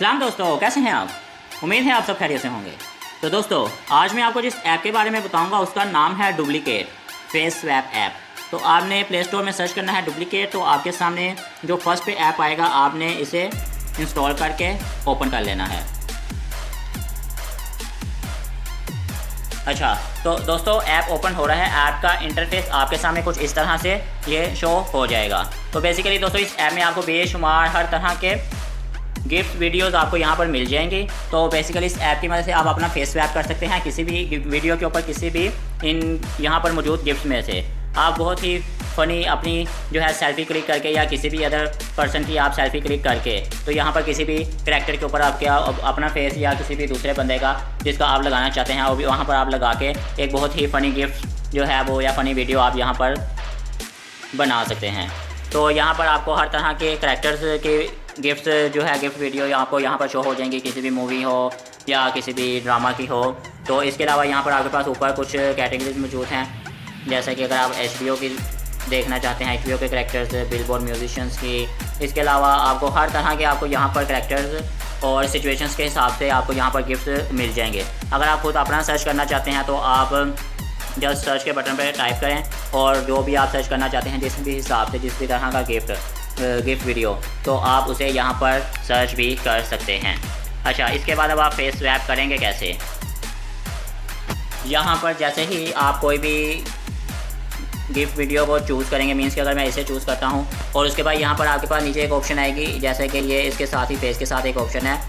सलाम दोस्तों, कैसे हैं आप? उम्मीद है आप सब खैरियत से होंगे। तो दोस्तों, आज मैं आपको जिस ऐप के बारे में बताऊंगा उसका नाम है डुप्लीकेट फेस स्वैप ऐप। तो आपने प्ले स्टोर में सर्च करना है डुप्लीकेट, तो आपके सामने जो फर्स्ट पे ऐप आएगा आपने इसे इंस्टॉल करके ओपन कर लेना है। अच्छा, तो दोस्तों ऐप ओपन हो रहा है। ऐप का इंटरफेस आपके सामने कुछ इस तरह से ये शो हो जाएगा। तो बेसिकली दोस्तों इस ऐप में आपको बेशुमार हर तरह के गिफ्ट वीडियोस आपको यहाँ पर मिल जाएंगी। तो बेसिकली इस ऐप की मदद से आप अपना फेस स्वैप कर सकते हैं किसी भी वीडियो के ऊपर, किसी भी इन यहाँ पर मौजूद गिफ्ट्स में से। आप बहुत ही फ़नी अपनी जो है सेल्फ़ी क्लिक करके या किसी भी अदर पर्सन की आप सेल्फ़ी क्लिक करके, तो यहाँ पर किसी भी करैक्टर के ऊपर आप क्या अपना फेस या किसी भी दूसरे बंदे का जिसका आप लगाना चाहते हैं वो वहाँ पर आप लगा के एक बहुत ही फ़नी गिफ्ट जो है वो या फ़नी वीडियो आप यहाँ पर बना सकते हैं। तो यहाँ पर आपको हर तरह के करैक्टर्स के गिफ्ट्स जो है गिफ्ट वीडियो आपको यहाँ पर शो हो जाएंगी, किसी भी मूवी हो या किसी भी ड्रामा की हो। तो इसके अलावा यहाँ पर आपके पास ऊपर कुछ कैटेगरीज मौजूद हैं, जैसे कि अगर आप HBO की देखना चाहते हैं, HBO के करैक्टर्स, बिलबोर्ड म्यूजिशियंस की। इसके अलावा आपको हर तरह के आपको यहाँ पर करैक्टर्स और सिचुएशंस के हिसाब से आपको यहाँ पर गिफ्ट मिल जाएंगे। अगर आप खुद अपना सर्च करना चाहते हैं तो आप जस्ट सर्च के बटन पर टाइप करें और जो भी आप सर्च करना चाहते हैं जिस भी हिसाब से जिस भी तरह का गिफ्ट वीडियो, तो आप उसे यहाँ पर सर्च भी कर सकते हैं। अच्छा, इसके बाद अब आप फेस स्वैप करेंगे कैसे? यहाँ पर जैसे ही आप कोई भी गिफ्ट वीडियो को चूज़ करेंगे, मीन्स कि अगर मैं इसे चूज़ करता हूँ और उसके बाद यहाँ पर आपके पास नीचे एक ऑप्शन आएगी, जैसे कि ये इसके साथ ही फेस के साथ एक ऑप्शन है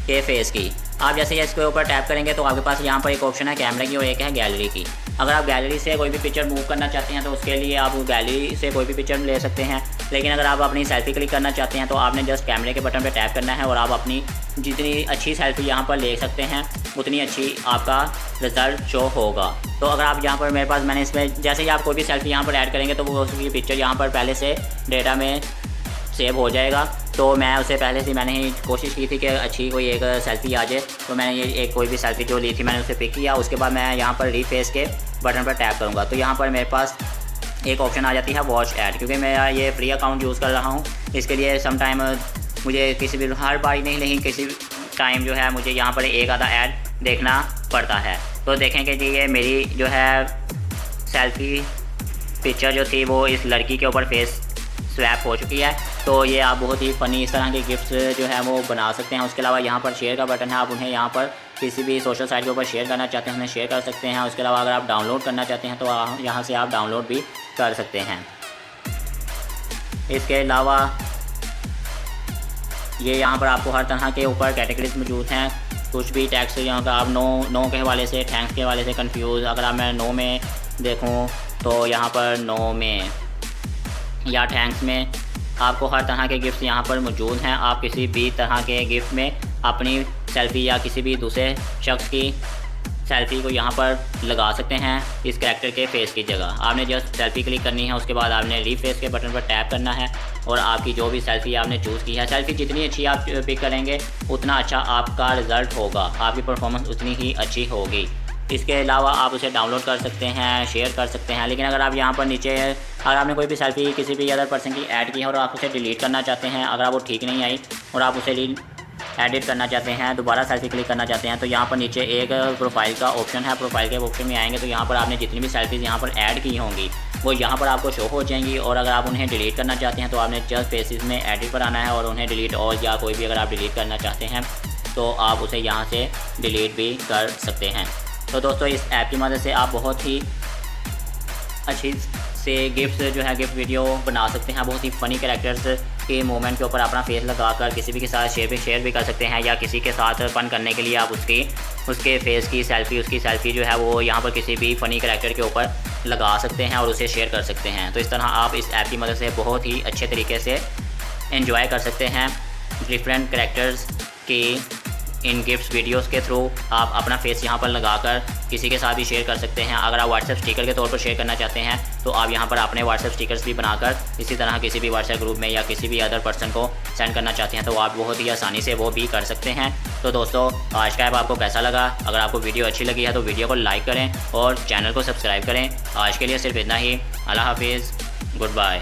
कि फेस की। आप जैसे ही इसके ऊपर टैप करेंगे तो आपके पास यहाँ पर एक ऑप्शन है कैमरे की और एक है गैलरी की। अगर आप गैलरी से कोई भी पिक्चर मूव करना चाहते हैं तो उसके लिए आप गैलरी से कोई भी पिक्चर ले सकते हैं, लेकिन अगर आप अपनी सेल्फ़ी क्लिक करना चाहते हैं तो आपने जस्ट कैमरे के बटन पर टैप करना है और आप अपनी जितनी अच्छी सेल्फ़ी यहाँ पर ले सकते हैं उतनी अच्छी आपका रिज़ल्ट शो होगा। तो अगर आप यहाँ पर मेरे पास मैंने इसमें जैसे ही आप कोई भी सेल्फ़ी यहाँ पर ऐड करेंगे तो वो उसकी पिक्चर यहाँ पर पहले से डेटा में सेव हो जाएगा। तो मैं उसे पहले से मैंने ही कोशिश की थी कि अच्छी कोई एक सेल्फ़ी आ जाए, तो मैंने ये एक कोई भी सेल्फ़ी जो ली थी मैंने उसे पिक किया। उसके बाद मैं यहाँ पर रीफेस के बटन पर टैप करूँगा तो यहाँ पर मेरे पास एक ऑप्शन आ जाती है वॉच ऐड। क्योंकि मैं ये फ्री अकाउंट यूज़ कर रहा हूँ, इसके लिए सम टाइम मुझे किसी भी हर बारी नहीं लेकिन किसी टाइम जो है मुझे यहाँ पर एक आधा ऐड देखना पड़ता है। तो देखें कि जी ये मेरी जो है सेल्फ़ी पिक्चर जो थी वो इस लड़की के ऊपर फेस स्वैप हो चुकी है। तो ये आप बहुत ही फ़नी इस तरह के गिफ्ट्स जो है वो बना सकते हैं। उसके अलावा यहाँ पर शेयर का बटन है, आप उन्हें यहाँ पर किसी भी सोशल साइट के ऊपर शेयर करना चाहते हैं उन्हें शेयर कर सकते हैं। उसके अलावा अगर आप डाउनलोड करना चाहते हैं तो यहाँ से आप डाउनलोड भी कर सकते हैं। इसके अलावा ये यहाँ पर आपको हर तरह के ऊपर कैटेगरीज मौजूद हैं। कुछ भी टैक्स यहाँ पर आप नो के हवाले से, थैंक्स के हवाले से कंफ्यूज, अगर आप मैं नो में देखूँ तो यहाँ पर नो में या थैंक्स में आपको हर तरह के गिफ्ट यहाँ पर मौजूद हैं। आप किसी भी तरह के गिफ्ट में अपनी सेल्फ़ी या किसी भी दूसरे शख्स की सेल्फ़ी को यहाँ पर लगा सकते हैं इस करैक्टर के फेस की जगह। आपने जस्ट सेल्फ़ी क्लिक करनी है, उसके बाद आपने रीफेस के बटन पर टैप करना है और आपकी जो भी सेल्फ़ी आपने चूज़ की है, सेल्फ़ी जितनी अच्छी आप पिक करेंगे उतना अच्छा आपका रिज़ल्ट होगा, आपकी परफॉर्मेंस उतनी ही अच्छी होगी। इसके अलावा आप उसे डाउनलोड कर सकते हैं, शेयर कर सकते हैं। लेकिन अगर आप यहाँ पर नीचे अगर आपने कोई भी सेल्फ़ी किसी भी अदर पर्सन की ऐड की है और आप उसे डिलीट करना चाहते हैं, अगर वो ठीक नहीं आई और आप उसे एडिट करना चाहते हैं, दोबारा सेल्फ़ी क्लिक करना चाहते हैं, तो यहाँ पर नीचे एक प्रोफाइल का ऑप्शन है। प्रोफाइल के ऑप्शन में आएंगे तो यहाँ पर आपने जितनी भी सेल्फ़ीज़ यहाँ पर ऐड की होंगी वो यहाँ पर आपको शो हो जाएंगी। और अगर आप उन्हें डिलीट करना चाहते हैं तो आपने जस्ट फेसेस में एडिट पर आना है और उन्हें डिलीट और या कोई भी अगर आप डिलीट करना चाहते हैं तो आप उसे यहाँ से डिलीट भी कर सकते हैं। तो दोस्तों इस ऐप की मदद से आप बहुत ही अच्छी से गिफ्ट जो है गिफ्ट वीडियो बना सकते हैं। बहुत ही फ़नी कैरेक्टर्स के मोमेंट के ऊपर अपना फेस लगाकर किसी भी के साथ शेयर भी कर सकते हैं, या किसी के साथ फन करने के लिए आप उसके फेस की सेल्फ़ी, उसकी सेल्फ़ी जो है वो यहाँ पर किसी भी फ़नी कैरेक्टर के ऊपर लगा सकते हैं और उसे शेयर कर सकते हैं। तो इस तरह आप इस ऐप की मदद से बहुत ही अच्छे तरीके से एंजॉय कर सकते हैं डिफरेंट कैरेक्टर्स की इन गिफ्ट्स वीडियोस के थ्रू। आप अपना फेस यहाँ पर लगाकर किसी के साथ भी शेयर कर सकते हैं। अगर आप व्हाट्सएप स्टिकर के तौर पर शेयर करना चाहते हैं तो आप यहाँ पर अपने व्हाट्सएप स्टिकर्स भी बनाकर इसी तरह किसी भी व्हाट्सएप ग्रुप में या किसी भी अदर पर्सन को सेंड करना चाहते हैं तो आप बहुत ही आसानी से वो भी कर सकते हैं। तो दोस्तों आज का ऐप आपको कैसा लगा? अगर आपको वीडियो अच्छी लगी है तो वीडियो को लाइक करें और चैनल को सब्सक्राइब करें। आज के लिए सिर्फ इतना ही। अल्लाह हाफिज़, गुड बाय।